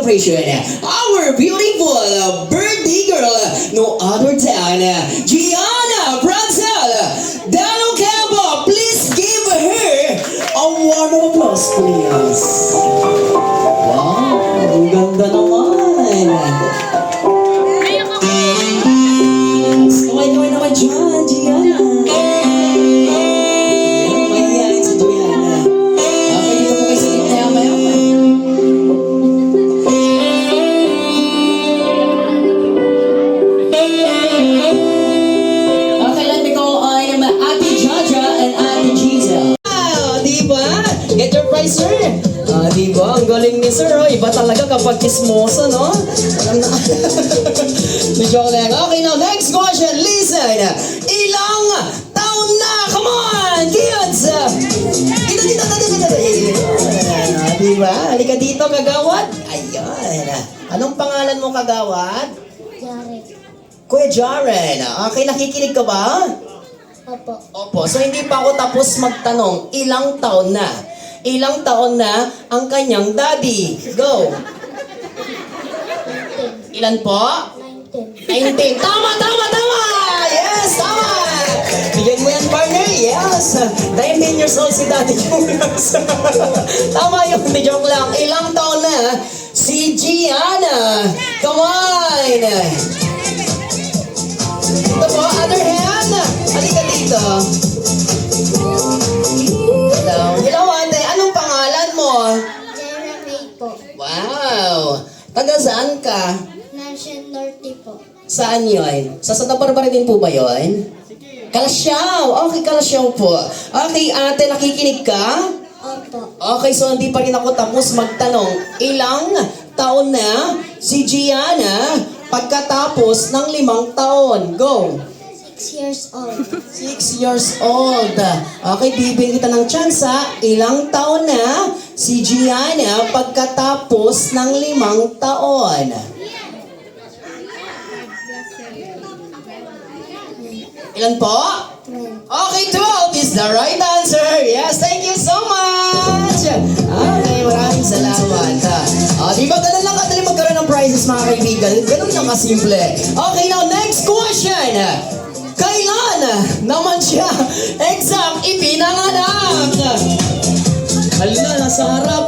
celebration, our beautiful birthday girl, no other than Gianna Brazil. Dano Cabo, please give her a warm of applause, please. Wow, ang ganda naman. Kaway-kaway naman dyan, Gianna. Mahihayin si Gianna. Okay, dito po kayo sa gitna maya-maya. Okay, let me go on Ate Jaja and Ate Giselle. Diba? Get your prize, sir. Diba? Ang galing ni sir. Oh. Iba talaga kapag kismoso, no? Alam na. Medyo lang. Okay, now next question. Listen. Ilang taon na? Come on, kids! Dito. Diba? Halika dito, kagawad. Ayan. Anong pangalan mo, kagawad? Jaren. Kuya Jaren. Okay, nakikinig ka ba? Opo. Opo. So, hindi pa ako tapos magtanong. Ilang taon na? Ilang taon na ang kanyang daddy? Go! Ilan po? 19. 19. Tama! Yes, tama! Bigyan mo yan, partner. Yes! 19 years old si Daddy Jonas. Tama yun, di joke lang. Ilang taon na si Gianna? Come on! Ito po, other hand. Halika dito. Hello, ate. Anong pangalan mo? Jaren May po. Wow! Taga saan ka? Nasyan Norte po. Saan yun? Sa Santa Barbara din po ba yun? Kalasyaw! Okay, Kalasyaw po. Okay, ate, nakikinig ka? Opo. Okay, so hindi pa rin ako tapos magtanong. Ilang taon na si Gianna pagkatapos ng 5 taon? Go! 6 years old. 6 years old. Okay, bibigyan kita ng tsansa. Ilang taon na si Gianna pagkatapos ng 5 taon? Ilan po? 12. Okay, 12 is the right answer. Yes, thank you so much. Okay, maraming salamat. Di ba ganun lang kadali magkaroon ng prizes, mga kaibigan? Ganun lang kasimple. Okay, now next question. Kailan naman siya exact ipinanganak? Hala, nasa harap.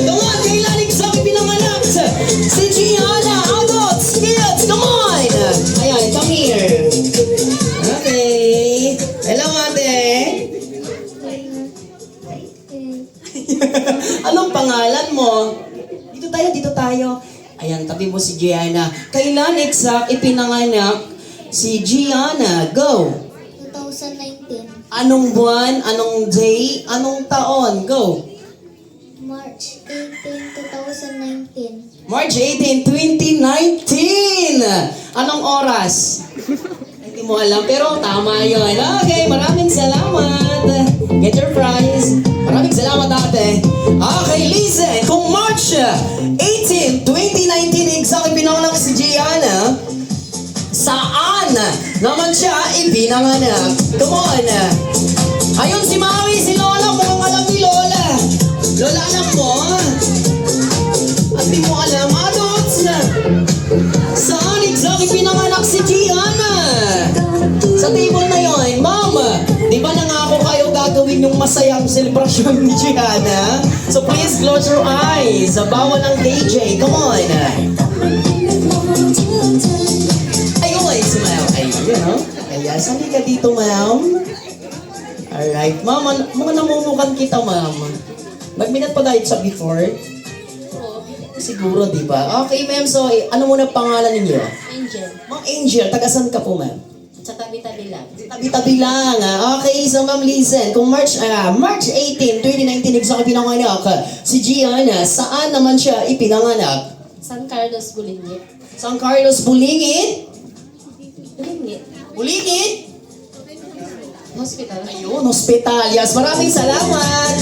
Come on, kailan exact ipinanganak? Si Gianna, adults, kids, come on. Ayan, come here. Okay. Hello, ate. Anong pangalan mo? Dito tayo. Ayan, tabi mo si Gianna. Kailan exact ipinanganak si Gianna? Go! 2019. Anong buwan? Anong day? Anong taon? Go! March 18, 2019. March 18, 2019! Anong oras? Hindi mo alam, pero tama yun. Okay, maraming salamat. Get your prize. Maraming salamat, ate. Okay, listen. Kung March 18, 2019, exact ipinanganak si Gianna, saan naman siya ipinanganak? Come on. Ayun si Mami, si Lola. Mukhang alam ni Lola. Lola, alam mo? At di mo alam, adults na. Saan exact ipinanganak si Gianna? Sa table na yun, Ma'am, di ba nangako kayo gagawin yung masayang selebrasyon ni Gianna? So please close your eyes. Bawal ang DJ. Come on. Ayun, smile. Ayun, no? Kaya, sali ka dito, ma'am. Alright, ma'am. Mga namumukan kita, ma'am. Nagminat pa tayo sa before? Siguro, di ba? Okay, ma'am. So, ano muna pangalan ninyo? Angel. Ma'am Angel, taga saan ka po, ma'am? Sa tabi-tabi lang. Tabi-tabi lang. Okay, so ma'am, listen. Kung March 18, 2019, exact pinanganak si Gianna, saan naman siya ipinanganak? San Carlos, Bulingit. San Carlos, Bulingit? Bulingit? Bulingit? Hospital. Ayun, hospital. Yes, maraming salamat.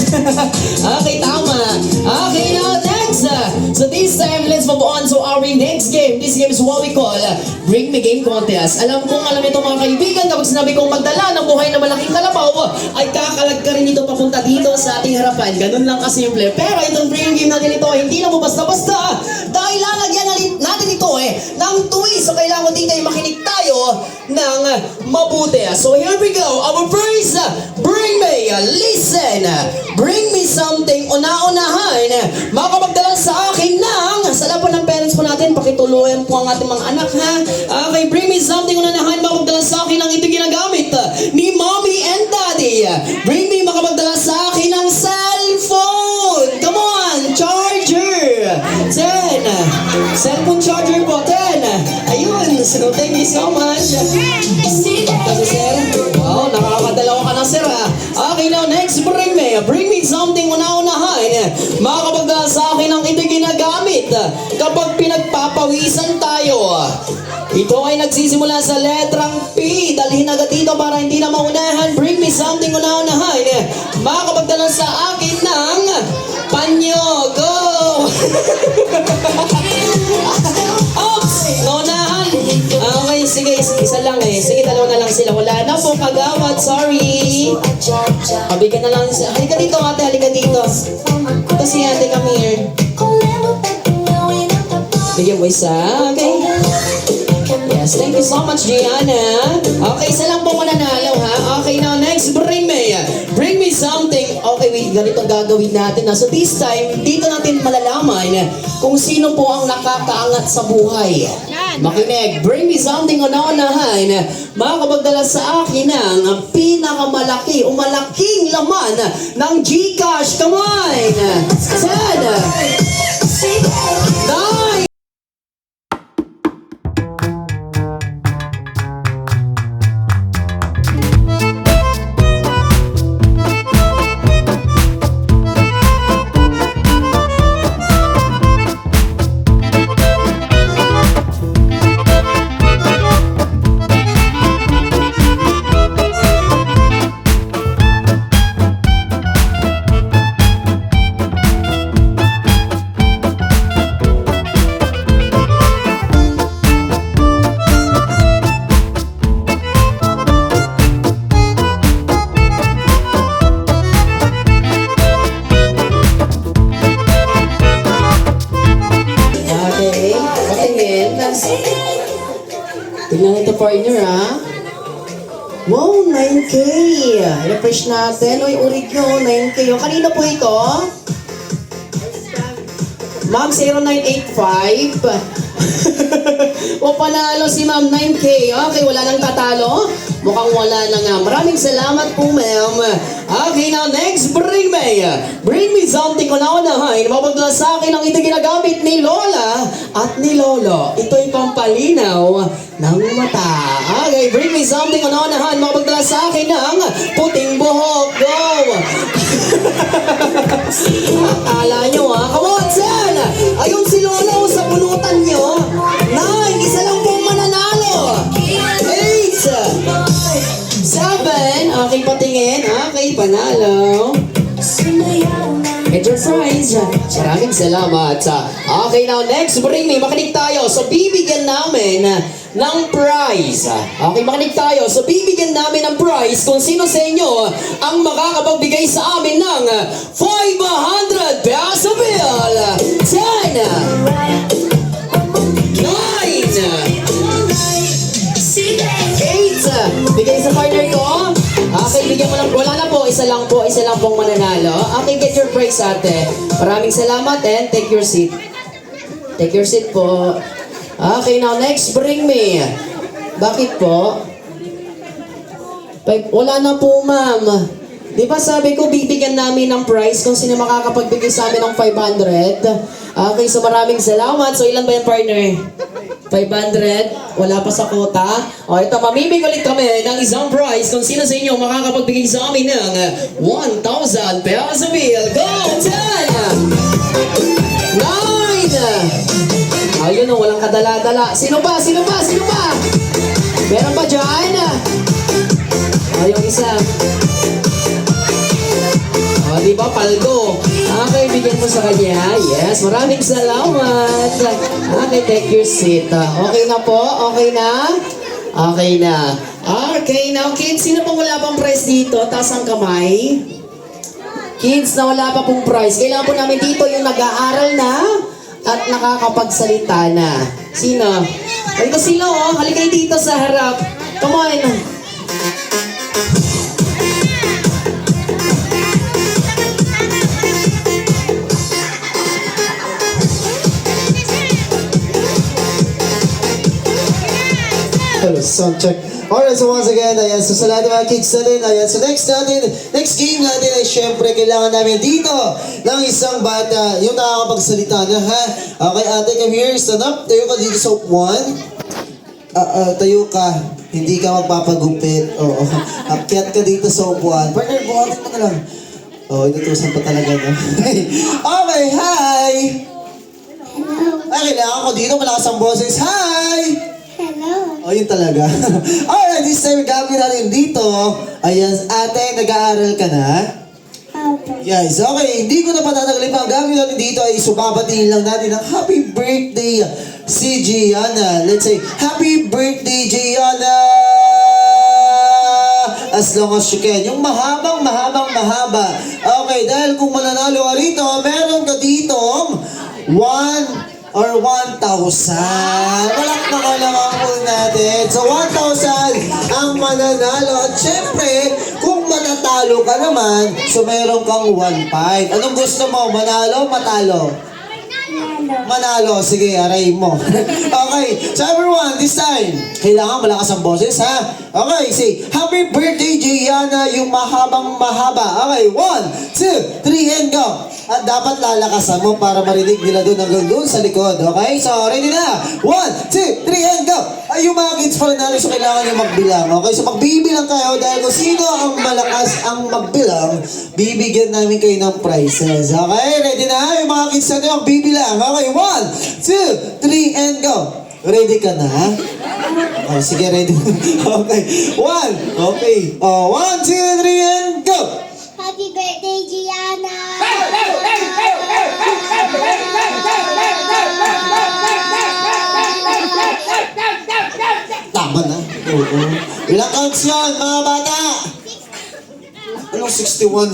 Okay, tama. Okay, now next. So this time, let's move on to our next game. This game is what we call Bring Me Game Contest. Alam ito mga kaibigan, kapag sinabi kong magdala ng buhay na malaking kalabaw, ay kakalag ka rin ito papunta dito sa ating harapan. Ganun lang kasimple. Pero itong Bring Me Game natin ito, hindi lang mo basta-basta. mabuti. So here we go. Our first, bring me, listen, bring me something, una-unahan. Makapagdala sa akin ng, sa lahat po ng parents po natin, pakituluyan po ang ating mga anak, ha? Okay, bring me something, una-unahan, makapagdala sa akin ng ito ginagamit ni mommy and daddy. Bring me, makapagdala sa akin ng cellphone. Come on, charger. 10. Cellphone charger po, 10. Ayun, so thank you so much. Kasi sir, wow, nakakadalawa ka na sir ha. Okay, now next, bring me something una-unahan. Makakapagdala sa akin ang ito ginagamit kapag pinagpapawisan tayo. Ito ay nagsisimula sa letrang P. Dalhin agad dito para hindi na maunahan. Bring me something una-unahan. Makakapagdala sa akin ng panyo. Go! Oops! Naunahan. Okay, sige, isa lang eh. Sige, dalawa na lang sila. Wala na po, kagawad. Sorry. Kabigyan na lang sila. Halika dito, ate. Halika dito. Ito si ate, come here. Bigyan mo isa. Okay. Yes, thank you so much, Gianna. Okay, isa lang po mananalo, ha? Okay, now next, bring me something. Okay, wait, ganito gagawin natin. So this time, dito natin malalaman kung sino po ang nakakaangat sa buhay. Makinig, bring me something una-unahan. Makakapagdala sa akin ng pinakamalaki o malaking laman ng GCash. Come on! 10! 9! Tingnan ito, partner, ha? Wow, 9K! Refresh natin. Uy, urig nyo, 9K. O, kanino po ito? Ma'am, 0985. O, panalo si ma'am, 9K. Okay, wala nang tatalo? Mukhang wala na nga. Maraming salamat po, ma'am. Okay, now next, bring me something una-unahan. Mapagdala sa akin ang ito ginagamit ni Lola at ni Lolo. Ito'y pampalinaw ng mata. Okay, bring me something una-unahan. Mapagdala sa akin ng puting buhok. Go! Akala nyo, ha? Come on, son! Ayun si Lolo sa bunutan nyo. 9, isa lang pong mananalo. 8, 7, okay, patingin. Okay, panalo. Get your prize. Maraming salamat. Okay, now next, bring me. Makinig tayo. So, bibigyan namin ng prize. Okay, makinig tayo. So, bibigyan namin ng prize kung sino sa inyo ang makakapagbigay sa amin ng 500 peso bill. 10, 9, 8. Bigay sa partner ko. Okay, bigyan mo lang. Wala na po. Isa lang pong mananalo. Okay, get your prize, ate. Maraming salamat and take your seat. Take your seat po. Okay, now next, bring me. Bakit po? Wala na po, ma'am. Di ba sabi ko, bibigyan namin ng prize kung sino makakapagbigay sa amin ng 500? Okay, so maraming salamat. So, ilan ba yung partner? 500? Wala pa sa quota? O, ito, mamimig ulit kami ng isang prize kung sino sa inyo makakapagbigay sa amin ng 1,000 peso bill. Go! 10! 9! Ayun o, walang kadala-dala. Sino pa? Meron pa dyan? Ayun, isa. O, di ba, paldo? Okay, bigyan mo sa kanya. Yes, maraming salamat. Okay, take your seat. Okay na po? Okay na? Okay na. Okay, now kids, sino pong wala pang prize dito? Taas ang kamay. Kids na wala pa pong prize. Kailangan po namin dito yung nag-aaral na at nakakapagsalita na. Sino? Ito sila, oh. Halika dito sa harap. Come on. sound check. Alright, so once again, ayan, so sa lahat ng mga kids natin, ayan, so next game natin ay syempre kailangan namin dito ng isang bata, yung nakakapagsalita na, ha? Okay, ate, come here, stand up, tayo ka dito sa upuan. Tayo ka, hindi ka magpapagupit, oo. Akyat ka dito sa upuan. Partner, buhatin mo na lang. Oo, inutusan pa talaga, no? Okay, hi! Ay, kailangan ko dito, malakas ang boses. Hi! Hello. Oh, yun talaga. Alright, this time gagawin natin dito. Ayan, ate, nag-aaral ka na? Opo. Yes, okay. Hindi ko na patatagalin pa. Ang gagawin natin dito ay subabatiin lang natin ng happy birthday si Gianna. Let's say, happy birthday, Gianna! As long as you can. Yung mahabang mahaba. Okay, dahil kung mananalo ka rito, meron ka ditong 1 or 1,000. Palakpakan naman po natin. So, 1,000 ang mananalo. At syempre, kung manatalo ka naman, so meron kang 1,500. Anong gusto mo? Manalo, matalo? Manalo. Sige, aray mo. Okay. So everyone, this time, kailangan malakas ang boses, ha? Okay, say, happy birthday, Gianna, yung mahabang mahaba. Okay, 1, 2, 3, and go. At dapat lalakasan mo para marinig nila doon hanggang doon sa likod. Okay? So, ready na? 1, 2, 3, and go. Ay, yung mga kids pa rin natin, so kailangan yung magbilang. Okay? So, magbibilang kayo dahil kung sino ang malakas ang magbilang, bibigyan namin kayo ng prizes. Okay? Ready na? Yung mga kids natin magbibilang. Okay? 1, 2, 3, and go. Ready ka na? Okay, sige, ready. Okay. 1. Okay. 1, 2, 3, and go. Happy birthday, Gianna. Tama na. Oo. Ilang counts yun, mga bata? Anong 61?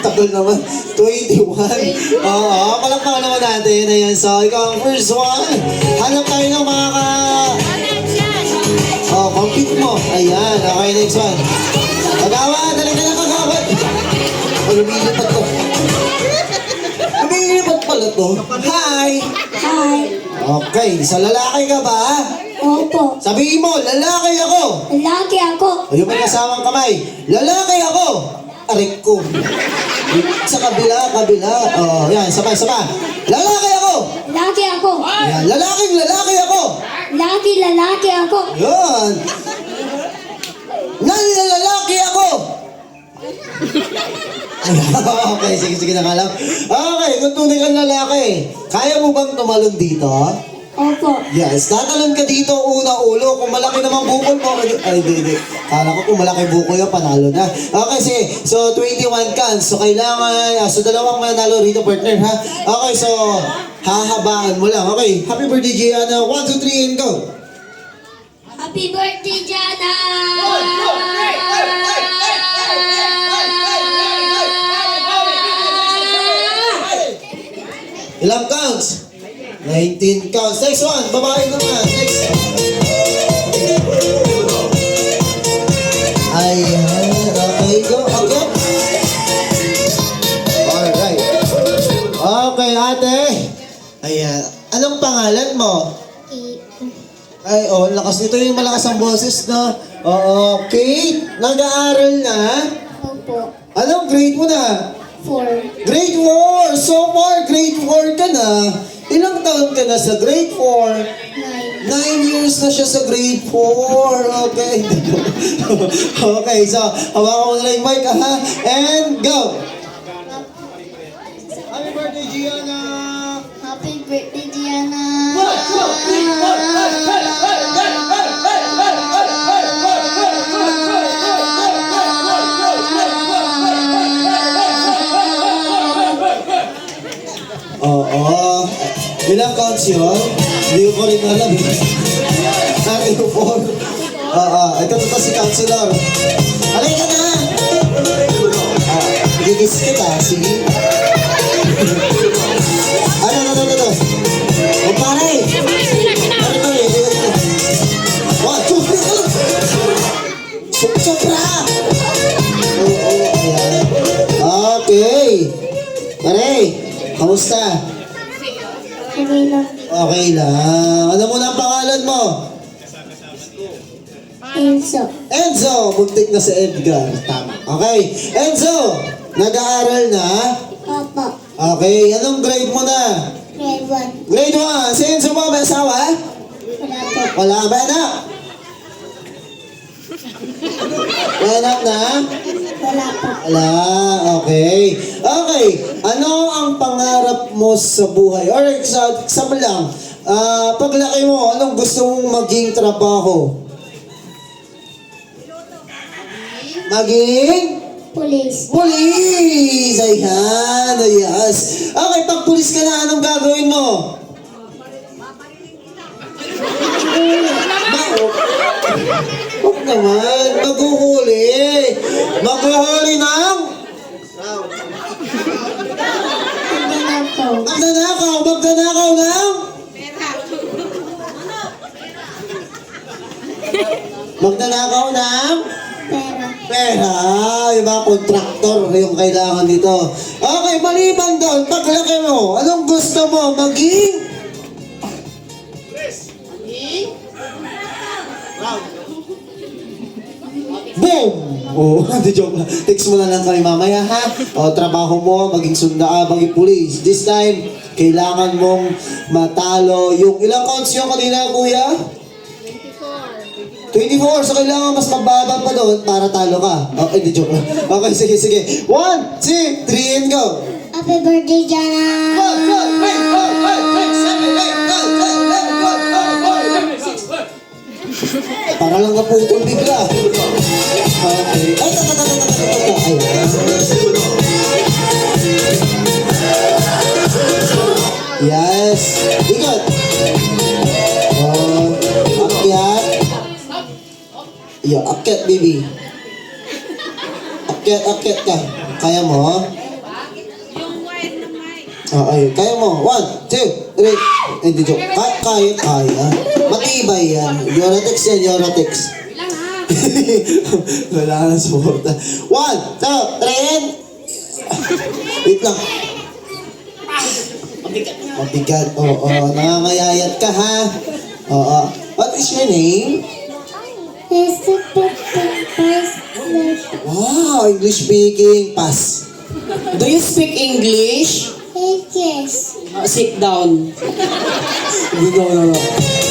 Tagal naman. 21. Oo, palakpakan naman natin. Ayan, so ikaw ang first one. Hanap tayo ng mga compete mo. Ayan, okay, next one. Kagawa, dali ka na kagawa. Lumilipat to. Lumilipat pala to. Hi! Hi. Okay, sa lalaki ka ba? Opo. Sabihin mo, lalaki ako. Lagi ako. O yung may kasamang kamay, lalaki ako. Arik ko. Sa kabila. Oh, yan, sabay. Lalaki ako. Lagi ako. Yan, lalaki ako. Lalaki ako. Yan. Lalaki ako. Okay, sige na kalam. Okay, kung tunay kang lalaki, kaya mo bang tumalon dito? Opo. Yes, tatalon ka dito una ulo. Kung malaki naman bukol mo, ay hindi. Kala ko kung malaki bukol yan, panalo na. Okay, sige. So, 21 cans. So, kailangan, so dalawang manalo rito, partner, ha? Okay, so, hahabaan mo lang. Okay, happy birthday, Gianna. 1, 2, 3, and go. Happy birthday, Gianna. Ilang counts? 19 counts. Next one, babae naman. Next. Ayan, okay, go. Okay. Alright. Okay, ate. Ayan. Anong pangalan mo? Ay, lakas nito yung malakas ang boses, no? Oo, Kate, nag-aaral na? Opo. Anong grade mo na? 4. Grade 4! So far, grade 4 ka na. Ilang taon ka na sa grade 4? 9 years na siya sa grade 4. Okay. Okay, so, hawakan mo na lang yung mic, ha? And go! Happy birthday, Gianna! Happy birthday, Gianna. 1, 2, 3, 4, 5, 6, 7, 8, 9, 10, 11, 12, 13, 14, 15, 16, 17, 18, 19, 20. Oo. Ilang counts yun? Hindi ko rin alam. Sabi ko 4. Ito si Counselor. Alay ka na! Gigis kita, sige. Ano? O pare! One, two, three, go! Sobra! Oo, ayan. Okay. Pare, kamusta? Okay lang. Okay lang. Ano mo na ang pangalan mo? Enzo. Enzo, muntik na si Edgar. Tama. Okay. Enzo, nag-aaral na? Opo. Okay, anong grade mo na? Grade 1. Grade 1. Si Enzo ba may asawa? Wala po. Wala ba anak? May anak na? Wala po. Wala. Okay. Okay. Ano ang pangarap mo sa buhay? Or sa lang, paglaki mo, anong gusto mong maging trabaho? Maging? Police. Pulis! Ayan, ayas. Okay, pag pulis ka na, anong gagawin mo? Huwag naman, maghuhuli. Maghuhuli ng? Magnanakaw. Magnanakaw ng? Magnanakaw ng? Pera. Pera, yung mga kontraktor yung kailangan dito. Okay, maliban doon, paglaki mo, anong gusto mo maging? Boom! Oh, hindi joke lang. Text mo na lang kami mamaya ha. O, trabaho mo, maging maging pulis. This time, kailangan mong matalo. Yung ilang counts yung kanina, kuya? 24. So kailangan mas mababa pa doon para talo ka. Oh, hindi joke lang. Okay, sige. 1, 2, 3, and go! Happy birthday, Jana! Para lang naputol bigla. Okay. Ay, yes. Ikot. Oh, akyat. Yo, akyat, baby. Akyat ka. Kaya mo? Ay, kaya mo. 1, 2, 3. Hindi joke. Kaya. Matibay yan. Yoratex yan, Yoratex. Wala na suporta. 1, 2, 3, and... Wait lang. Mabigat. Oo, nangangayayat ka ha. Oo. What is your name? Wow, English speaking. Pass. Do you speak English? Yes. Sit down. No.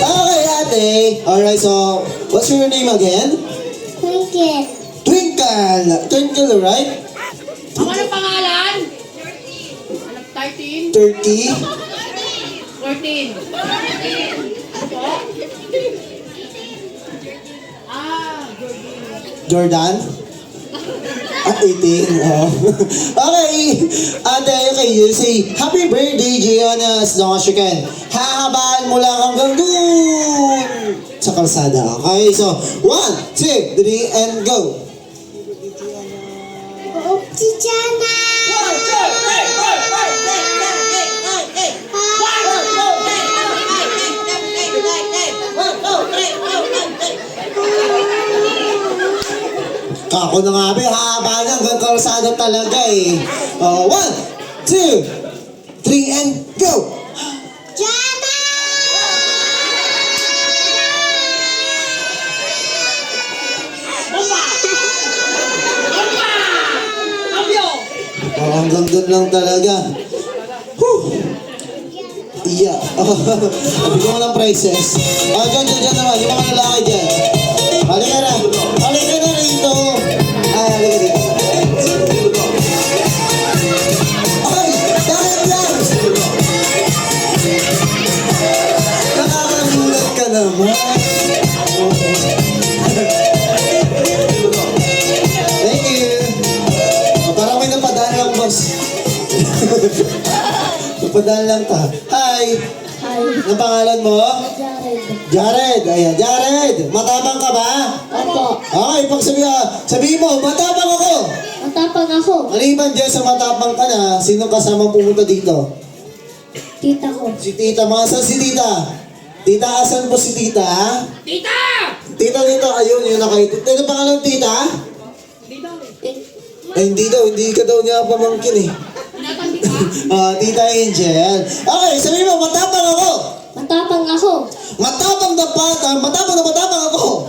Okay, ate. Alright, so, what's your name again? Twinkle. Twinkle, right? Ang ano pangalan? 13? 30. 14. Jordan? 18. Oh. Okay. Ate, okay, you say, Happy birthday, Gianna, as long as you can. Hahabaan mo lang hanggang dun sa kalsada. Okay, so, 1, 2, 3, and go. Upsi, Jana! Kako na nga, be, haba na hanggang kalsada talaga eh. 1, 2, 3, and go! Jana! Oh, hanggang doon lang talaga. Iya. Bigyan mo ng prices. Dyan naman. Yung mga lalaki dyan. Halika na rito. Ay, halika dito. Ay, bakit lang? Nakakagulat ka naman. Thank you. Parang may napadaan lang, boss. Napadaan lang ta. Hi. Hi. Ang pangalan mo? Jared. Jared. Ayan, Jared. Matapang ka ba? Opo. Okay, sabihin mo, matapang ako. Matapang ako. Maliban dyan sa matapang ka na, sino kasama pumunta dito? Tita ko. Si Tita. Mga saan si Tita? Tita, asan po si Tita? Tita! Tita dito, ayun, yun nakaitit. Ano pangalan ng Tita? Hindi daw, hindi ka daw niya pamangkin eh. Natandi ka? Tita Angel. Okay, sabihin mo, matapang ako. Matapang ako. Matapang na ako.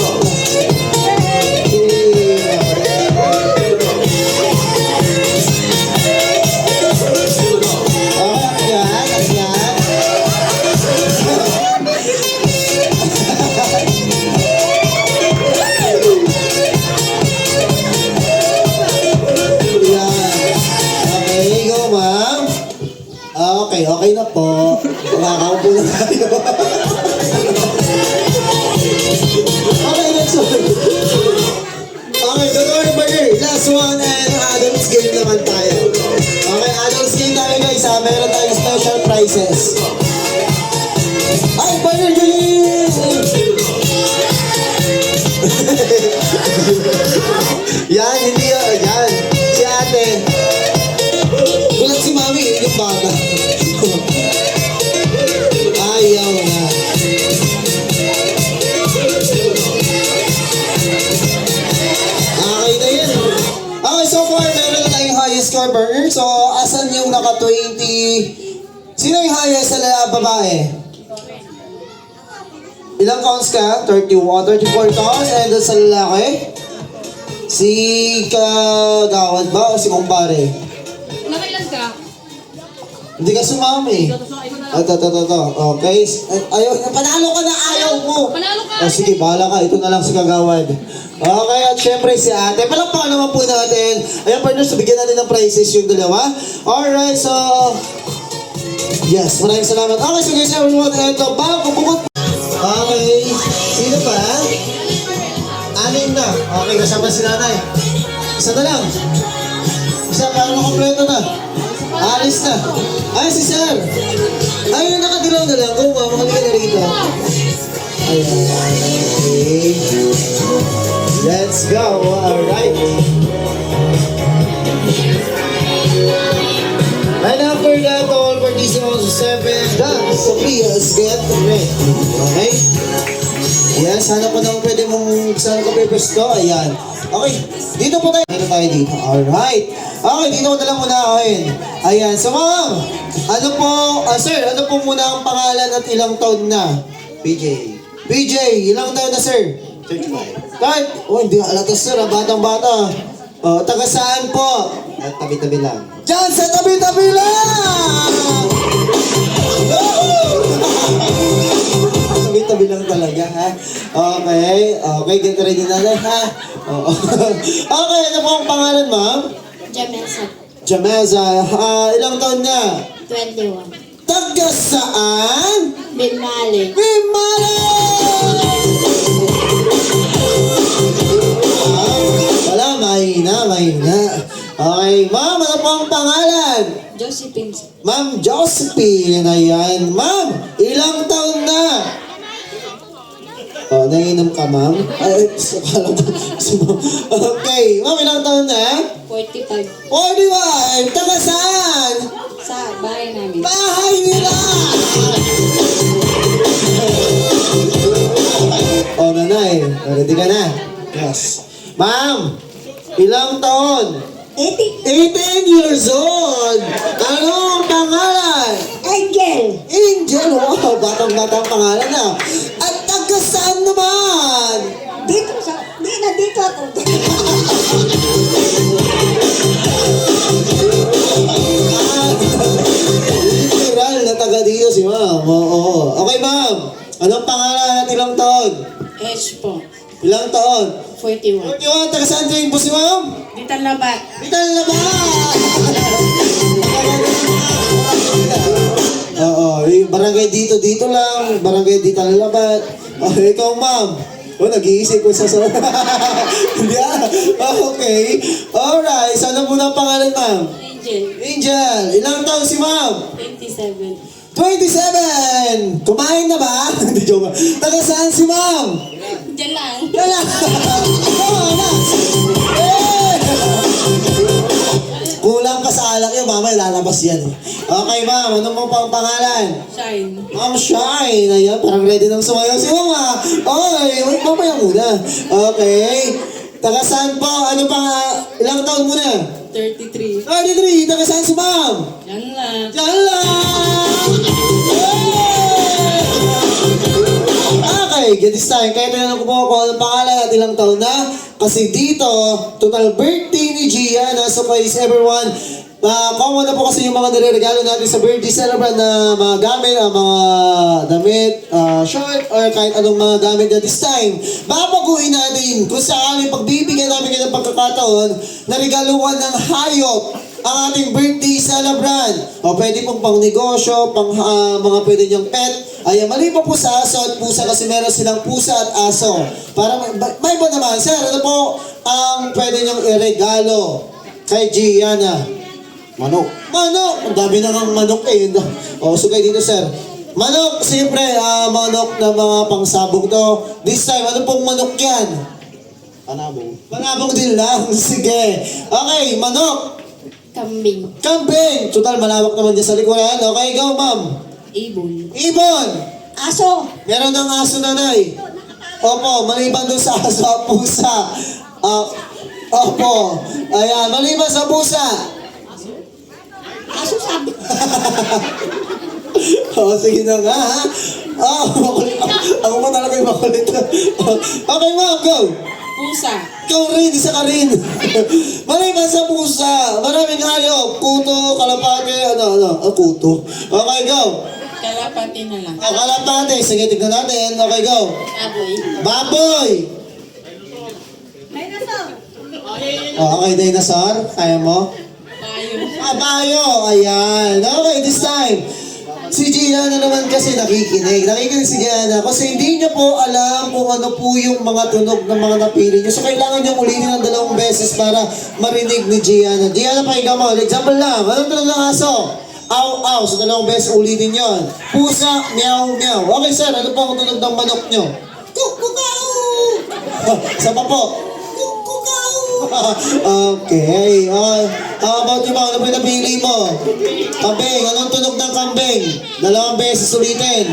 Okay, yan. Yan. Okay, go ma'am. Okay, okay na po. Makakaupo na tayo. Okay, next one. Okay, don't worry, partner. Last one and Adam's game naman tayo. Okay, Adam's game tayo guys ha. Meron tayong special prizes. Ay, partner, Julie! Yan, hindi yan. Yan. Si ate. Gulat si mami, yung bata. Ayaw na. Okay na yan. Okay, so far, meron na tayong highest score burner. So, asan yung naka 20? Sino yung highest sa babae? Ilang counts ka? 31, 34 counts. And then sa lalaki? Si Kagawad ba o si Kumpare? Nakailan ka? Hindi ka sumami. Ito. Okay. Ayaw, panalo ka na, ayaw mo. Panalo ka. Sige, bahala ka. Ito na lang si Kagawad. Okay, at syempre si ate. Palakpakan naman po natin. Ayan, partners, bigyan natin ng prizes yung dalawa. Alright, so... Yes, maraming salamat. Okay, so guys, everyone, ito ba? Bukod. Okay, sino pa? Anim na. Okay, kasama si nanay. Isa na lang. Isa, parang makompleto na. Alis na. Ay, si sir. Ay, nakadilaw na lang. Kung mama, halika na rito. Ayan, okay. Let's go. Alright. And after that, all participants 7 done. So please get ready. Okay? Yes, hanap ko nang pwede mong saan ka papers ko. Ayan. Okay, dito po tayo. Dito tayo dito. Alright. Okay, dito ko na lang muna akin. Ayan. So ma'am, ano po, sir, ano po muna ang pangalan at ilang taon na? PJ. PJ, ilang taon na sir? 35. Kahit, oh, hindi alata sir, batang-bata. Oh, taga saan po? At tabi-tabi lang. Diyan sa tabi-tabi lang! Tabi-tabi lang talaga, ha? Okay, okay, get ready na lang, ha? Oo. Okay, ano po ang pangalan, ma'am? Jamesa. Jameza, ilang taon na? 21. Taga saan? Binmali. Bimali! Wala, mahina. Okay, ma'am, ano po ang pangalan? Josephine. Ma'am Josephine, ayan. Ma'am, ilang taon na? Oh, nainom ka, ma'am? Ay, sakala ko. Okay, ma'am, ilang taon na? 45. 45! Taga saan? Sa bahay namin. Bahay nila! Oh, nanay, ready ka na? Yes. Ma'am, ilang taon? 18 years old! Ano ang pangalan? Angel. Angel! Wow, batang-batang pangalan na. At taga saan naman? Dito sa... Dito ako. Literal na taga dito si ma'am. Oo. Okay, ma'am. Anong pangalan at ilang taon? H po. Ilang taon? 41. 41, taga saan kayo po si ma'am? Dito labat. Vital na ba? Ay, barangay dito lang. Barangay dito lalabat. Ay, ikaw, ma'am. Nag-iisip ko sa Hindi okay. Alright, sana po na pangalan, ma'am? Angel. Ilang taon si ma'am? 27. 27! Kumain na ba? Hindi, joke. Taga saan si ma'am? Diyan lang. Wala! Oh, anak! Eh! Kulang pa sa alak yun, mama, lalabas yan. Okay, ma'am, ano mo pang pangalan? Shine. Ma'am Shine, ayan, parang ready nang sumayaw si mama. Oy, mamaya muna. Okay. Taga saan po? Ano pang, ilang taon muna? 33. 33, taga saan si ma'am? Yan lang. Diyan lang! Okay, get this time. Kaya tinanong ko po kung anong pangalan at ilang taon na. Kasi dito, total birthday ni Gianna. So guys, everyone, common na po kasi yung mga nire-regalo natin sa birthday celebrant na mga gamit, mga damit, short, or kahit anong mga gamit na this time. Babaguhin natin kung saan pagbibigyan namin kayo ng pagkakataon na regaluhan ng hayop ang ating birthday celebrant. O pwede pong pang negosyo, pang mga pwede niyang pet. Ay, mali pa po sa aso at pusa kasi meron silang pusa at aso. Para may iba naman, sir, ano po ang pwede niyang iregalo kay Gianna? Manok. Manok! Ang dami na ng manok eh. O, sugay dito, sir. Manok, siyempre, manok na mga pangsabog to. This time, ano pong manok yan? Panabong. Panabong din lang. Sige. Okay, manok. Kambing. Kambing! Total, malawak naman dyan sa likuran. Okay, go, ma'am. Ibon. Ibon! Aso. Meron ng aso, nanay. Opo, maliban doon sa aso at pusa. Opo. Ayan, maliban sa pusa. Aso sabi. Sige na nga, ha? Makulit. Ako pa talaga yung makulit. Okay, ma'am, go. Pusa. Ikaw rin, isa ka rin. Maliban sa pusa, maraming hayop. Kuto, kalapate, kuto. Okay, go. Kalapati na lang. Kalapate, sige, tignan natin. Okay, go. Baboy. Baboy! Okay, dinosaur. Kaya mo? Bayo. Bayo! Ayan. Okay, this time. Si Gianna naman kasi nakikinig. Nakikinig si Gianna kasi hindi niya po alam kung ano po yung mga tunog ng mga napili niyo. So, kailangan niyang ulitin ng 2 beses para marinig ni Gianna. Gianna, pakinggan mo. Example lang. Anong tunog ng aso? Aw, aw. So, 2 beses ulitin yon. Pusa, meow, meow. Okay, sir. Ano po ang tunog ng manok niyo? Kukukau! Sa pa po? Kukukau! Okay. How about yung mga ano pinapili mo? Kambing. Anong tunog ng kambing? 2 beses ulitin.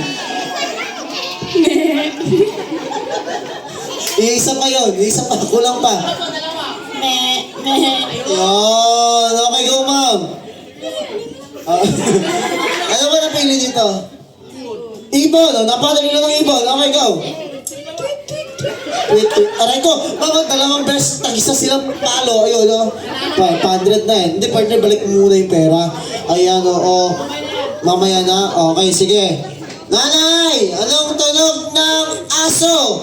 Isa pa yun. Isa pa. Kulang pa. Yun. Okay, go, ma'am. Ano ba napili dito? Ibon. Napakadali lang ng ibon. Okay, go. Wait. Aray ko, bakit 2 beses tag-isa silang palo? Ayun, 500 na eh. Hindi, partner, balik mo muna yung pera. Ayan, oo. Mamaya na. Okay, sige. Nanay! Anong tunog ng aso?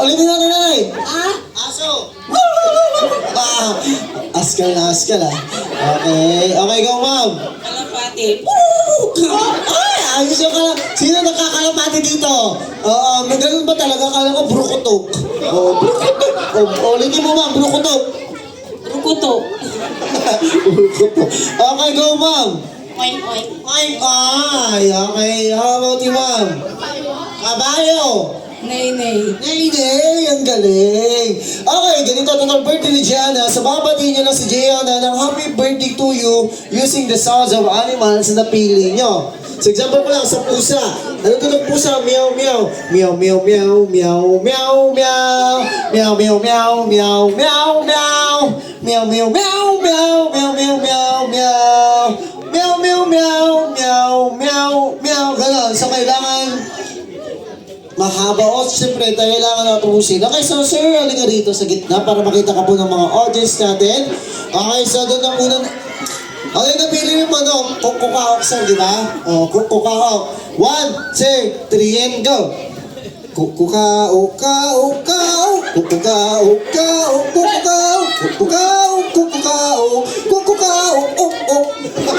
Ulitin natin, nanay. Aso. Askal na askal, ah. Okay. Okay, go, ma'am. Kalapati. Ay, ayos yung sino nagkakalapati dito? May ganun ba talaga? Kala ko brukutok. Brukutok. Ulitin mo, ma'am, brukutok. Rukuto. Brukutok. Okay, go, ma'am. Oink, oink. Ay, okay. How about you, ma'am? Kabayo. Nay, nay. Nay, ang galing. Okay, ganito total birthday ni Gianna. So, babatiin niyo na si Gianna ng happy birthday to you using the sounds of animals na napili niyo. So, example ko lang sa pusa. Ano tunog pusa? Meow, meow. Meow, meow, meow, meow, meow, meow. Meow, meow, meow, meow, meow, meow. Meow, meow, meow, meow, meow, meow, meow, meow. Meow, meow, meow, meow, meow, meow. Ganon. So, kailangan mahaba o siyempre tayo kailangan na tubusin. Okay, so sir, halika rito sa gitna para makita ka po ng mga audience natin. Okay, so doon na muna. Okay, napili mo ano? Kukukahok, sir, di ba? O, kukukahok. 1, 2, 3, and go. Kukukahok, kahok, kahok. Kukukahok, kahok, kukukahok. Kukukahok, kukukahok. Kukukahok, ok, ok.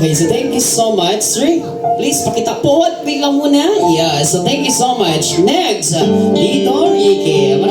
Okay, so thank you so much. Sir, please pakita po at wait lang muna. Yeah, so thank you so much. Next, Dito Ricky.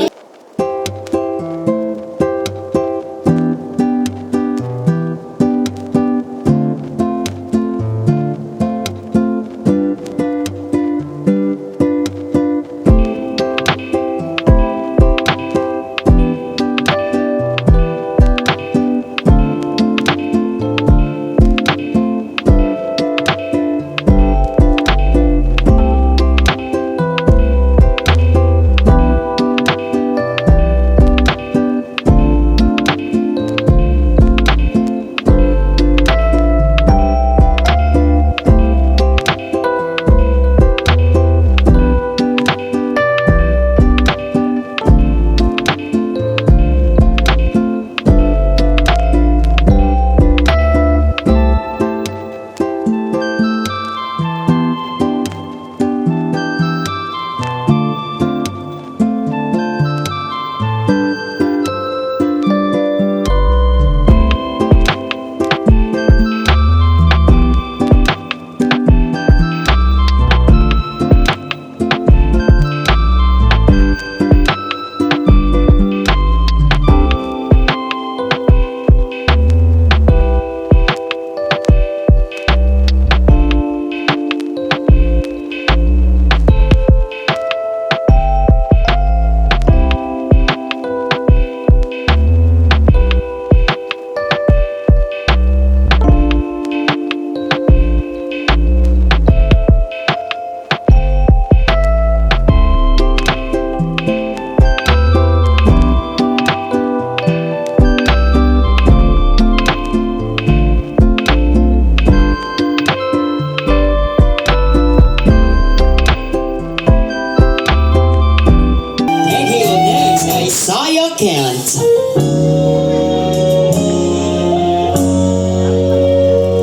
Isaiah Kent.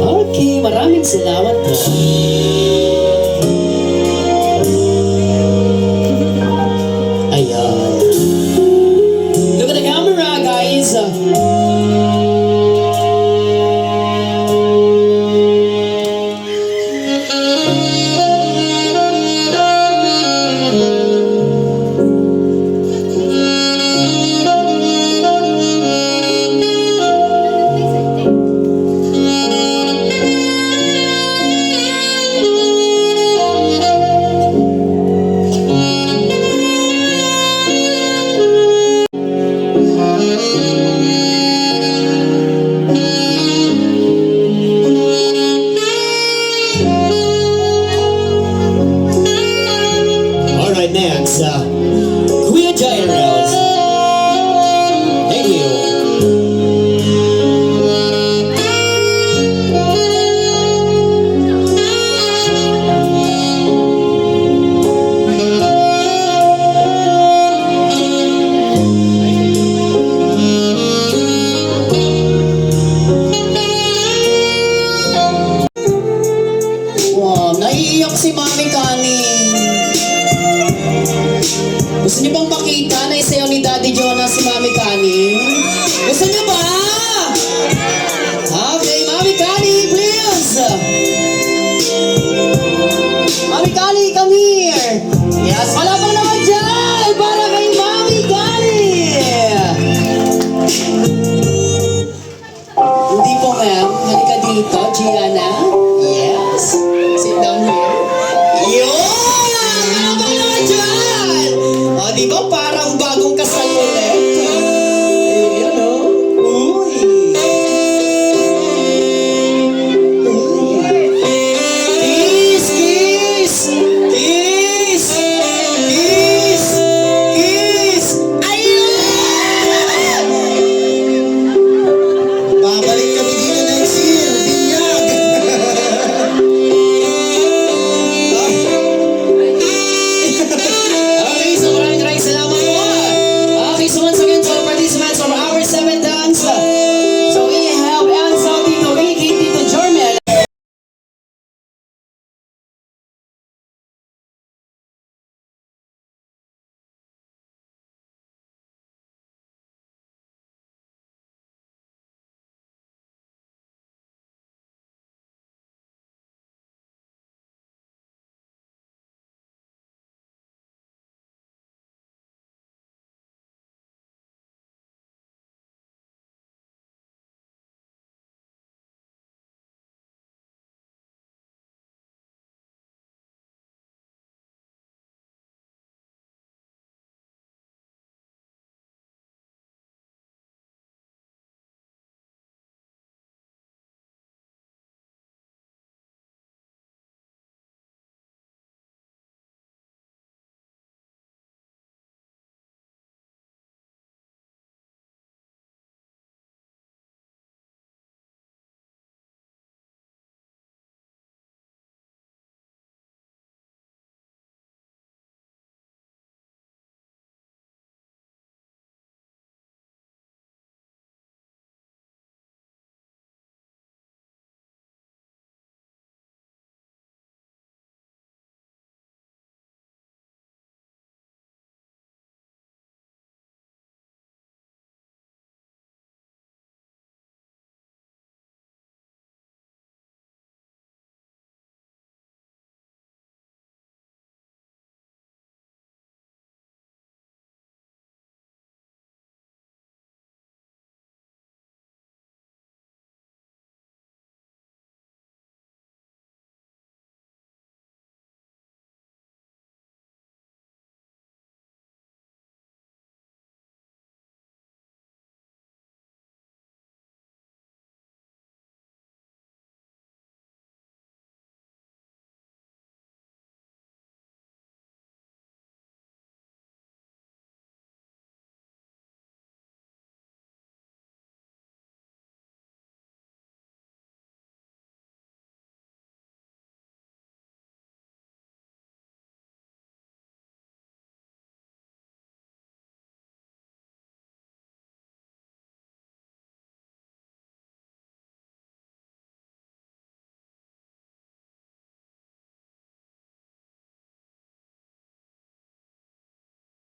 Okay, maraming salamat po. Ayan. Look at the camera, guys. Alright, next. Kuya Jairus. Thank you. Wow, naiiyak si Mami Kani. Gusto niyo bang pakita na isayaw ni Daddy Jonah si Mami Kani? Gusto niyo ba? Okay, Mami Kani, please! Mami Kani, come here! Yes, palabang naman dyan! Para kay Mami Kani! Hindi po, ma'am. Halika dito, Gianna. Yes. Sit down here. Yun! Palabang naman dyan! O, di ba parang bagong kasal ulit? Ayan, o. Uy! Kiss! Kiss! Kiss! Kiss! Kiss! Ayun! Babalik kami dito next year. Binyag. Okay, so maraming salamat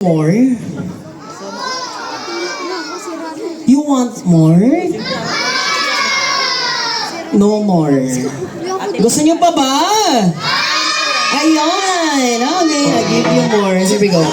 More? You want more? No more. Gusto niyo pa ba? Ayun! Okay, I give you more. Here we go.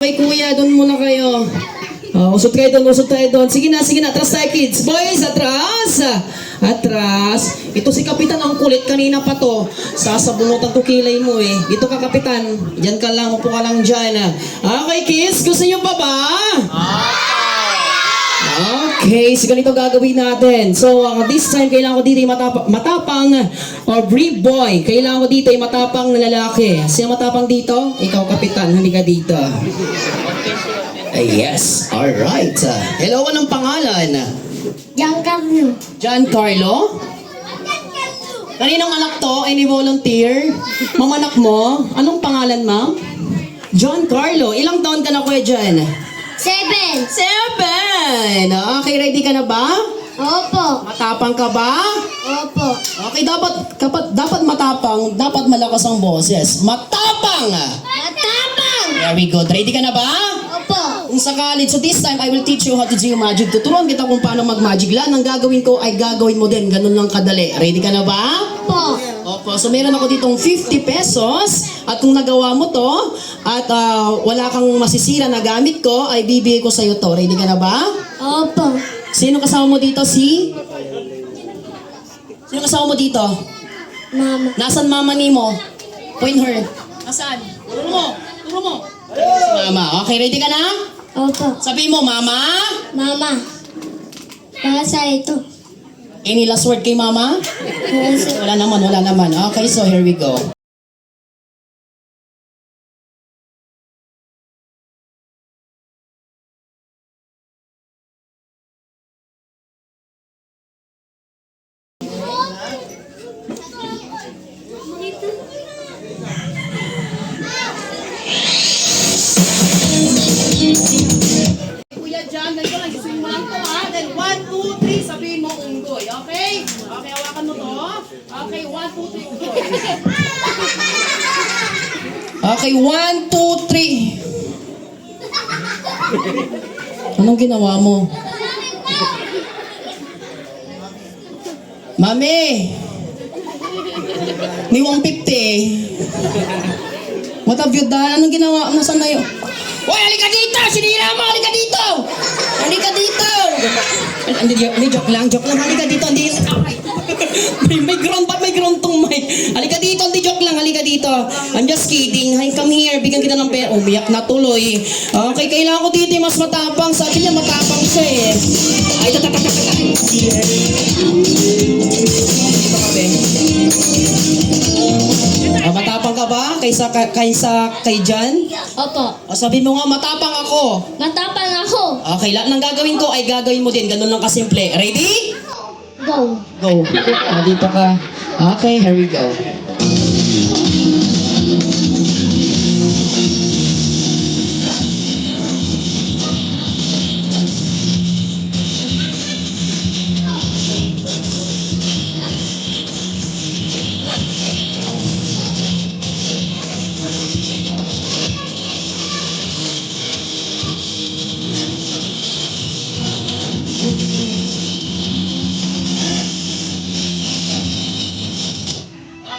Okay, kuya, doon muna kayo. Usot kayo doon, usot tayo doon. Sige na, atras tayo kids. Boys, atras! Atras. Ito si Kapitan, ang kulit. Kanina pa to. Sasabunutan to kilay mo eh. Dito ka, Kapitan. Diyan ka lang, upo ka lang dyan. Okay, kids, gusto nyo pa ba? Okay, so ganito gagawin natin. So, this time, kailangan ko dito yung matapang or brave boy. Kailangan ko dito yung matapang na lalaki. Sino matapang dito? Ikaw, Kapitan. Halika dito. Yes, alright. Hello, anong pangalan? Giancarlo. Giancarlo? Kaninong anak to? Any volunteer? Mamanak mo? Anong pangalan, ma'am? Giancarlo. Ilang taon ka na, Kuya Jan? 7. 7! Okay, ready ka na ba? Opo. Matapang ka ba? Opo. Okay, dapat matapang, dapat malakas ang boses. Matapang! Matapang. Very good. Ready ka na ba? Opo. Kung sakali, so this time, I will teach you how to do magic. Tuturuan kita kung paano mag-magic. Lahat ng gagawin ko ay gagawin mo din. Ganun lang kadali. Ready ka na ba? Opo. Opo, so meron ako ditong 50 pesos at kung nagawa mo to at wala kang masisira na gamit ko, ay bibigay ko sa'yo to. Ready ka na ba? Opo. Sino kasama mo dito? Sino kasama mo dito? Mama. Nasaan mama ni mo? Point her. Nasaan? Turo mo. Turo mo. Si mama. Okay, ready ka na? Opo. Sabi mo, mama. Mama. Basa ito. Any last word kay mama? Basa. Wala naman. Okay, so here we go. Kuya John, ganito lang, isuin mo lang to ha. Then 1, 2, 3, sabihin mo unggoy, okay? Okay, hawakan mo to. Okay, 1, 2, 3, unggoy. Okay, 1, 2, 3. Anong ginawa mo? Mami! May 150. What have you done? Anong ginawa? Nasaan na yun? Hoy, halika dito! Sinira mo! Halika dito! Halika dito! Hindi, joke lang. Halika dito. Hindi. may ground. Ba't may ground tong mic? Halika dito. Hindi, joke lang. Halika dito. I'm just kidding. Hi, come here. Bigyan kita ng pera. Umiyak na tuloy. Okay, kailangan ko dito yung mas matapang. Sabi niya matapang siya eh. Ay, dito kami. Matapang ka ba? Kaysa kay Jan? Opo. O sabi mo nga, matapang ako. Matapang ako. Okay, lahat ng gagawin ko ay gagawin mo din. Ganun lang kasimple. Ready? Go. Go. Dito ka. Okay, here we go.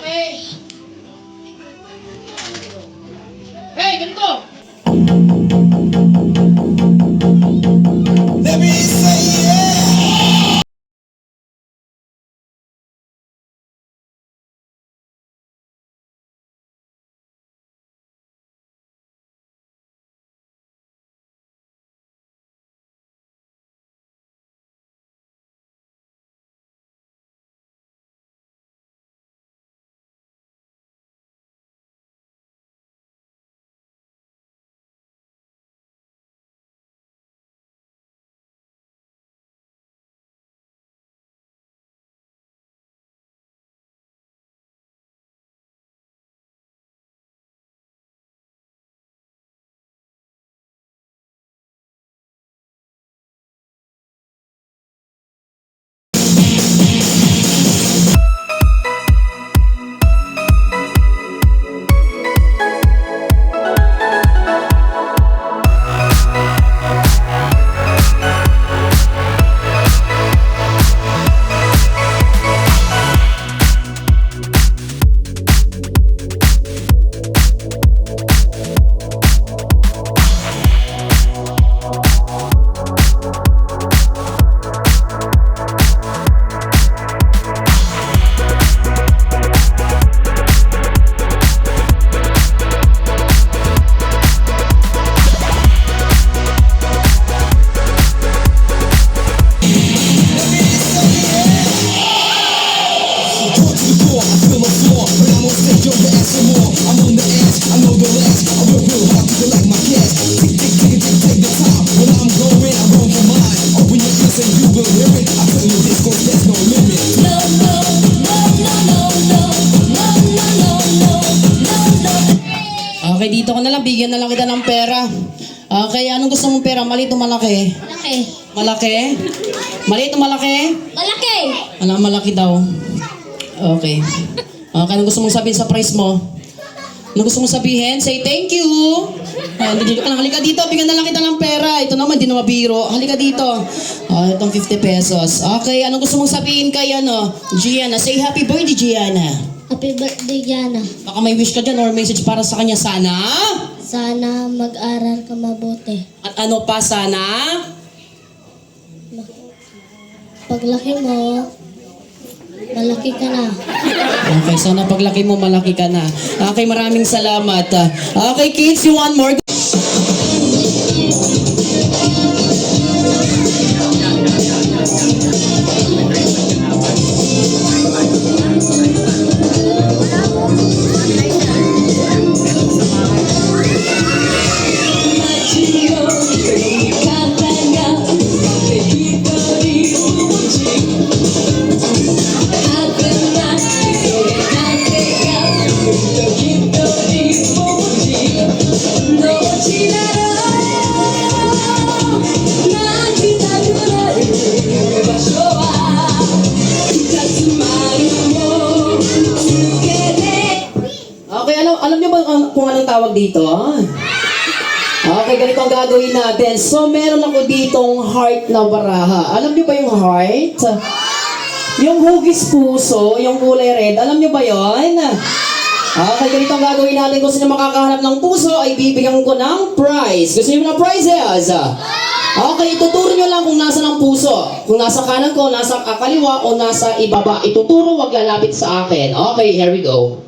Okay. Hey, ganito. Let me say yeah! Yo, the ass some more. I'm on the ass, I know the last. I work real hard to collect my cash. Tick, tick, tick, tick, take the time. When I'm going, I roll for mine. Open your ears and you will hear it. I tell you this, cause there's no limit. No, no, no, no, no, no, no, no, no, no, no, no. Okay, dito ko na lang. Bigyan na lang kita ng pera. Okay, anong gusto mong pera? Maliit o malaki? Malaki. Malaki? Maliit o malaki? Malaki. Alam, malaki daw. Okay. Okay, anong gusto mong sabihin sa price mo? Anong gusto mong sabihin? Say thank you! Hindi ka lang. Halika dito, bigyan na lang kita ng pera. Ito naman, di na mabiro. Halika dito. Itong 50 pesos. Okay, anong gusto mong sabihin kay Gianna? Say happy birthday, Gianna. Happy birthday, Jana. Baka may wish ka dyan or message para sa kanya. Sana? Sana mag-aral ka mabuti. At ano pa sana? Paglaki mo, malaki ka na. Okay, sana paglaki mo, malaki ka na. Okay, maraming salamat. Okay, kids, you want more? Okay, alam niyo ba kung anong tawag dito? Okay, ganito ang gagawin natin. So, meron ako ditong heart na baraha. Alam niyo ba yung heart? Yung hugis puso, yung kulay red, alam niyo ba yon? Okay, ganito ang gagawin natin. Kung sino makakahanap ng puso, ay bibigyan ko ng prize. Gusto niyo ng prizes? Okay, ituturo niyo lang kung nasa ng puso. Kung nasa kanan ko, nasa kaliwa, o nasa ibaba. Ituturo, wag lalapit sa akin. Okay, here we go.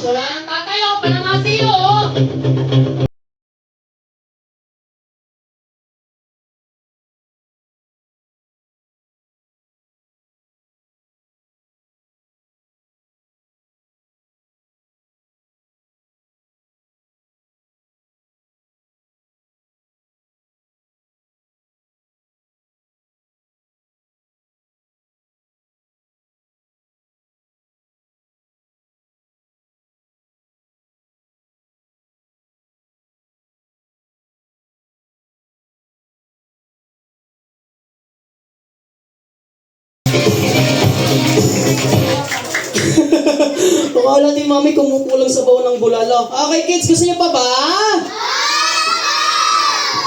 Wala nang tatayo, panangasiyo! Akala ni mami kumukulang sa baon ng bulalo. Okay kids, gusto niyo pa ba?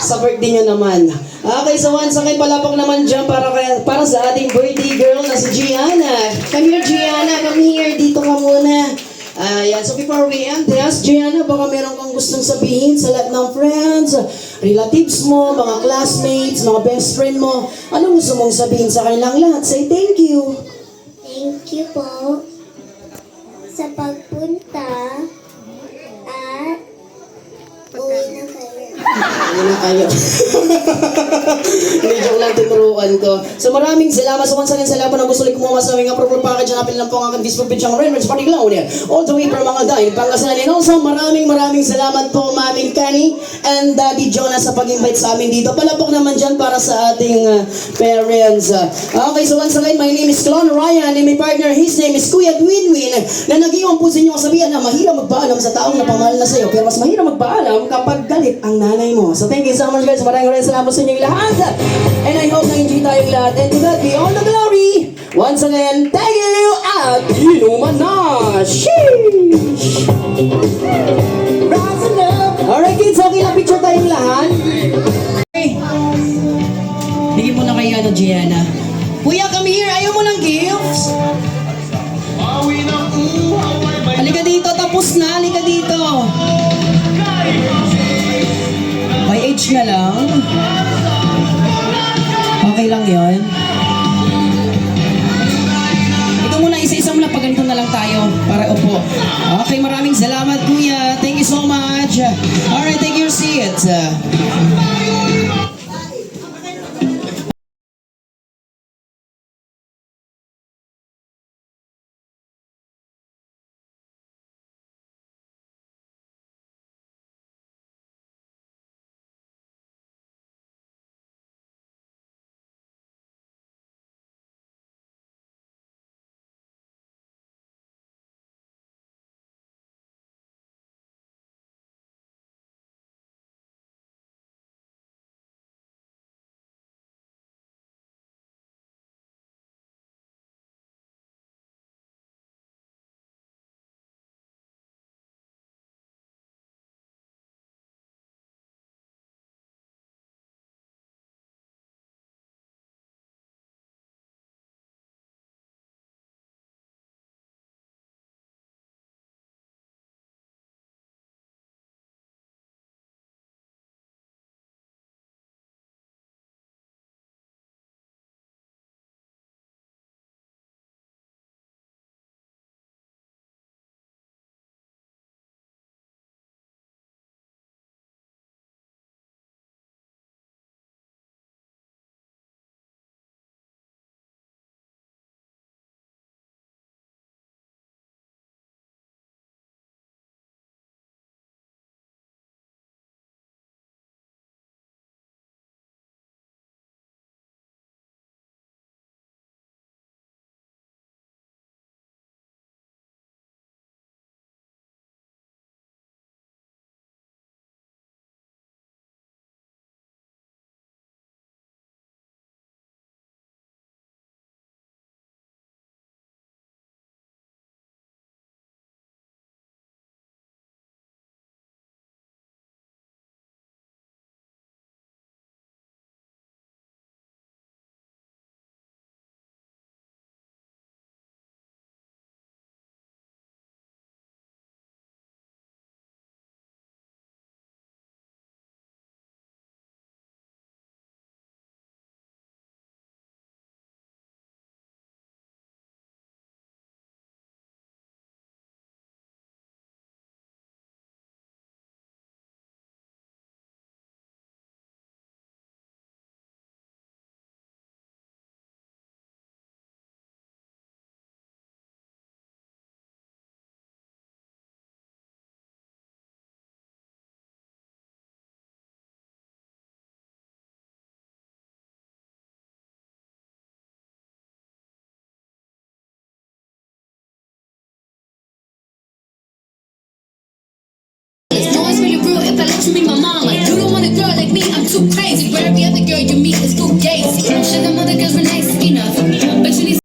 Sa birthday niyo naman. Okay, so once again, palapok naman dyan para sa ating birthday girl na si Gianna. Come here, Gianna. Come here. Dito ka muna. Ayan. So before we end this, Gianna, baka meron kang gustong sabihin sa lahat ng friends, relatives mo, mga classmates, mga best friend mo. Anong gusto mong sabihin sa kanilang lahat? Say thank you. Thank you po sa pagpunta at uwi na kayo. Ano na kayo? Medyo lang tinuruan ko. So maraming salamat sa once again sa lahat po na gusto ulit kumuha sa aming approval package. Hanapin lang po ang aking Facebook page ang Rainridge Party Clown. All the way from mga dahil Pangasinan. And also maraming salamat po Maming Kenny and Daddy Jonah sa pag-invite sa amin dito. Palapok naman dyan para sa ating parents. Okay, so once again, my name is Clon Ryan and my partner, his name is Kuya Dwinwin, na nag-iwan po sa inyo kasabihan na mahirap magpaalam sa taong napamahal na sa'yo, pero mas mahirap magpaalam kapag galit ang nanay mo. So thank you so much guys. Maraming salamat sa inyong lahat. And I hope na-enjoy tayong lahat. And to God be all the glory. Once again, thank you at inuman na. Sheesh! Alright kids, okay lang picture tayong lahat. Okay. Bigyan mo na kay Gianna. Kuya, come here. Ayaw mo ng gifts? Halika dito. Tapos na. Halika dito. By age na lang. Okay lang yon. Ito muna, isa-isa muna. Pag ganito na lang tayo. Para upo. Okay, maraming salamat kuya. Thank you so much. Alright, take your seat. If I let you be my mama, you don't want a girl like me, I'm too crazy. Where every other girl you meet is too gazy. Sugar mother girls were nice enough, but you need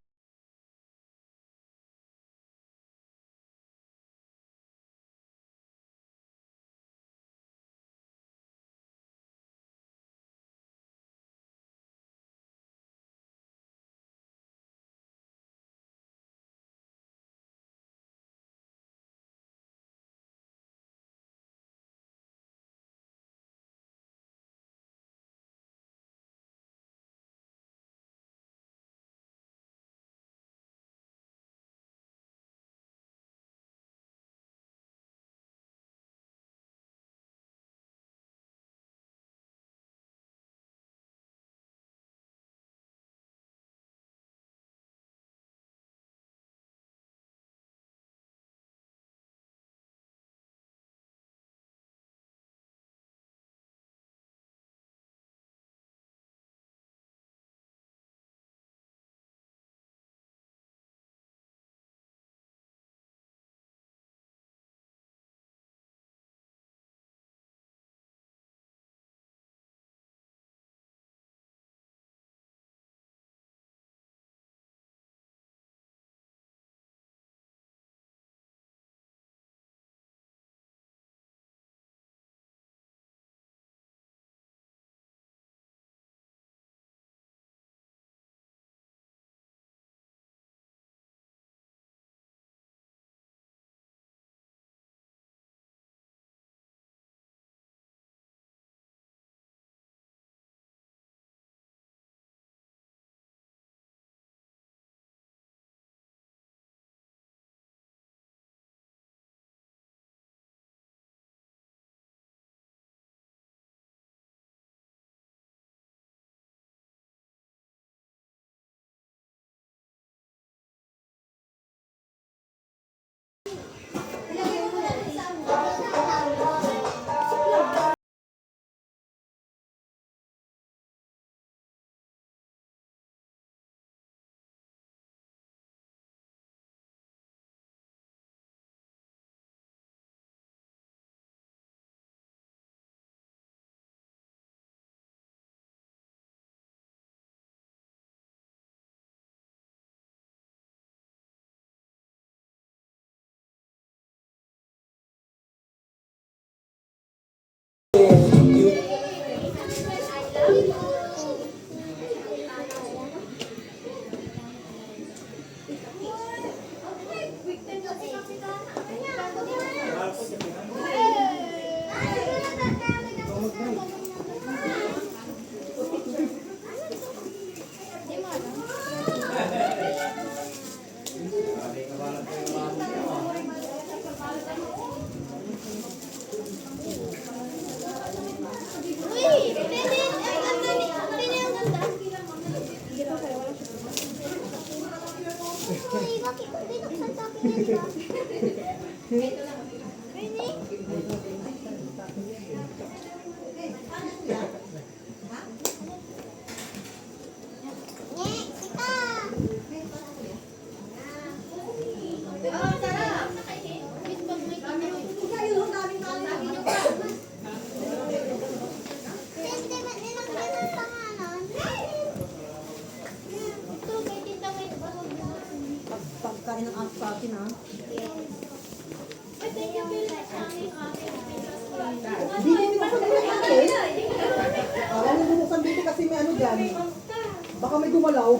Baka may gumalaw.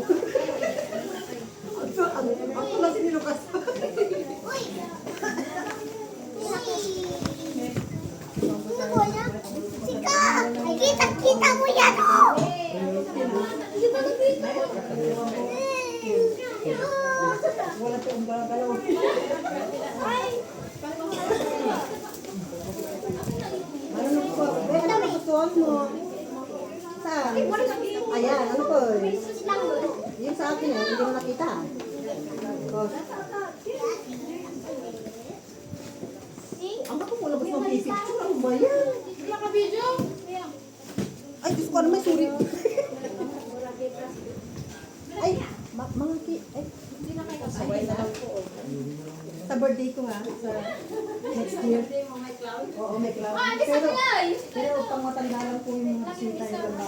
Ang tulas ni Lucas. Sika! Ay, kita mo yan, oh! Wala pa yung gagalaw. Ano po? Ano gustuhan mo? Saan? Ayan, ano po? Yung sa akin hindi mo nakita. Oh. Ang ako mo labas ng picture. Ano ba yan? Ay, Diyos ko, ano may suri? Ay, mga ay. Sabay na lang po. Sa birthday ko ha, sa next year. Oo, may clown. Pero pang matanda lang po yung mga sinta yung ganda.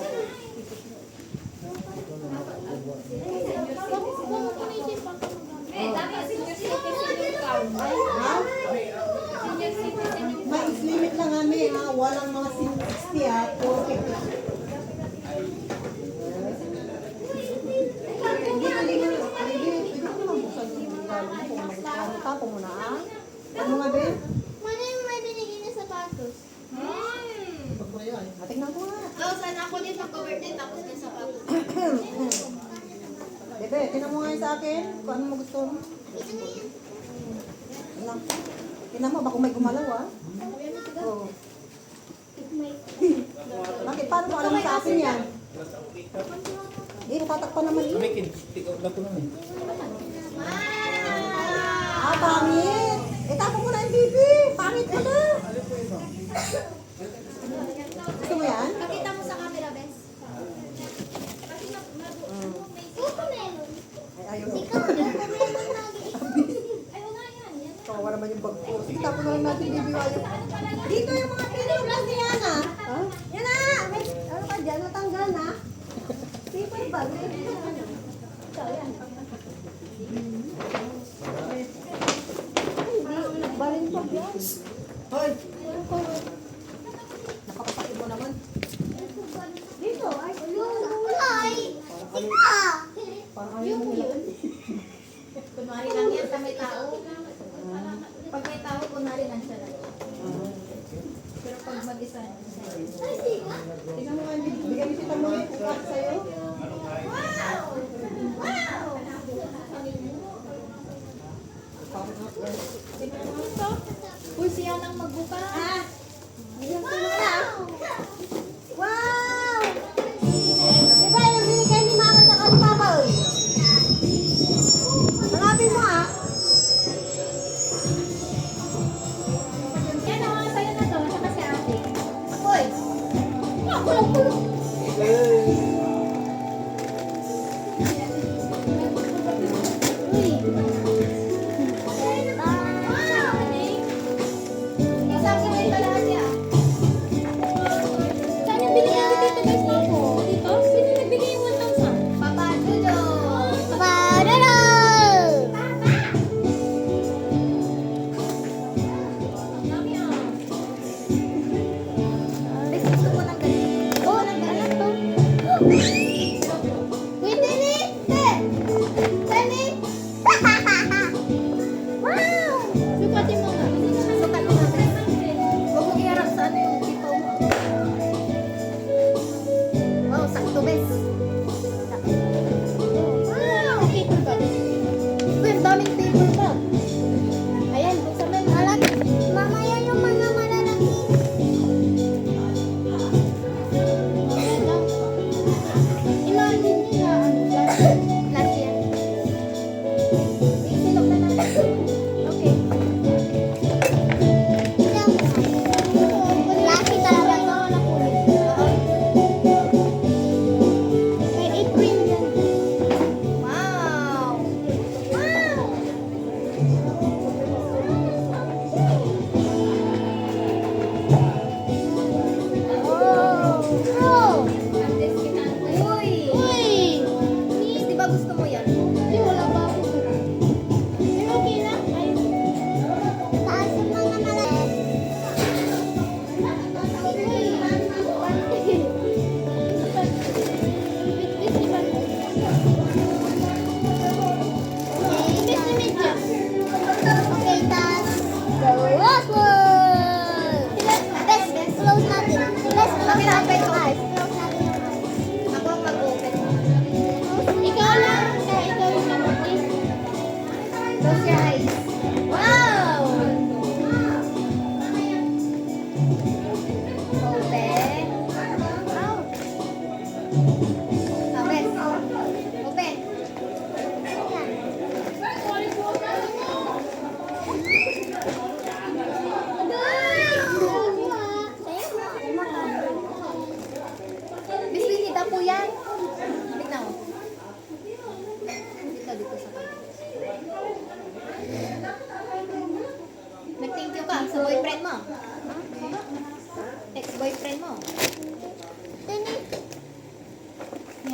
May limit lang kami ha, walang mga 60 ha, 40 lang. Tapos mo na ah. Ano nga ba? Mana yung may binigay na sapatos? Tingnan ko nga. Oh, sana ako din magka-birthday tapos may sapatos. Bebe, tingnan mo nga yun sa akin. Kung ano mo gusto mo. Tingnan. Tingnan mo, baka may gumalaw ah. Oo. Bakit? Paano mo alam sa akin yan? Eh, natatakpan naman yun. Ah, pangit! Eh, tapos mo na yung bibi! Pangit mo na! Gusto mo yan? Pakita mo sa camera, Bes. Cocomelon. Ay, ayaw. Ikaw, cocomelon lagi. Ay, wala yan. Kawawa naman yung bag ko. Sige, tapos na lang natin bibi ayaw. Dito yung mga piniplas ni Yana. Ha? Yan na! May, ano ka dyan? Natanggal na? Paper bag. Balin pa yan. Hoy! Nakapasakit mo naman. Dito, ay, kulay. Sika! Parang ayaw mo nila. Kunwari lang yan sa may tao. Pag may tao, kunwari lang siya lang. Pero pag mag-isa, Ay, sika! Tingnan mo nga yung video. Bigyan kita mo yung upat sa'yo. Wow! Wow! uy, siya nang magbuka. Wow! Wow! Diba yung binigay ni Mama sa kay Papa? Hanapin mo ah. Yan ang sa'yo na to, tsaka si ate. Akoy! Ako lang kulong.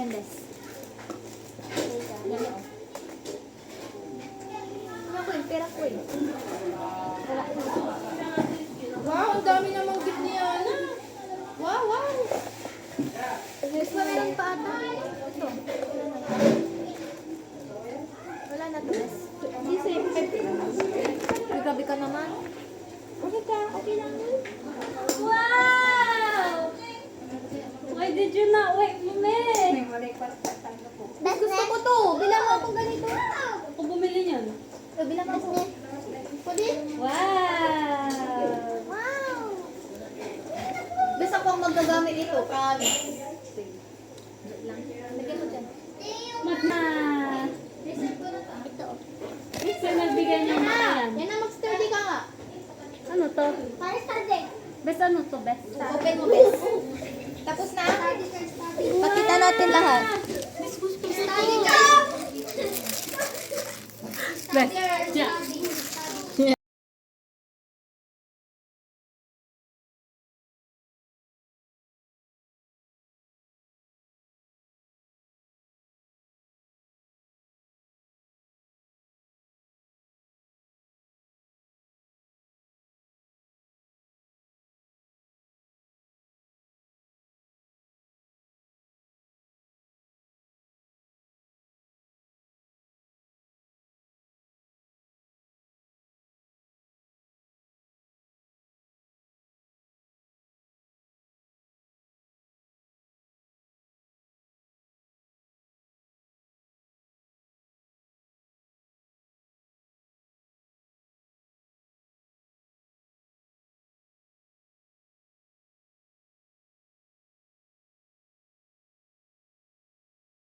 Yan, bes. Ano ko yun? Pera ko yun. Wala ko. Wow, ang dami namang gift ni Ana. Wow, wow. Bes, meron pa ata. Ito. Wala na to, bes. Hindi, safe. Grabe ka naman. Okay ka, okay lang yun. Wow! Why did you not wake me? Bes, gusto ko to. Bilang mo akong ganito. Ako bumili niyan. Bilang mo ako. Pwede? Wow! Wow! Bes ako ang magagamit ito, promise. Lagyan mo dyan. Magna! Ito. Sir, nagbigay niyo na yan. Yan na, mag-sturdy ka nga. Ano to? Para sturdy. Bes, ano to, Bes? Open mo, bes. Tapos na? Pakita natin lahat. Bes, gusto ko. Study ka! Bes, yeah.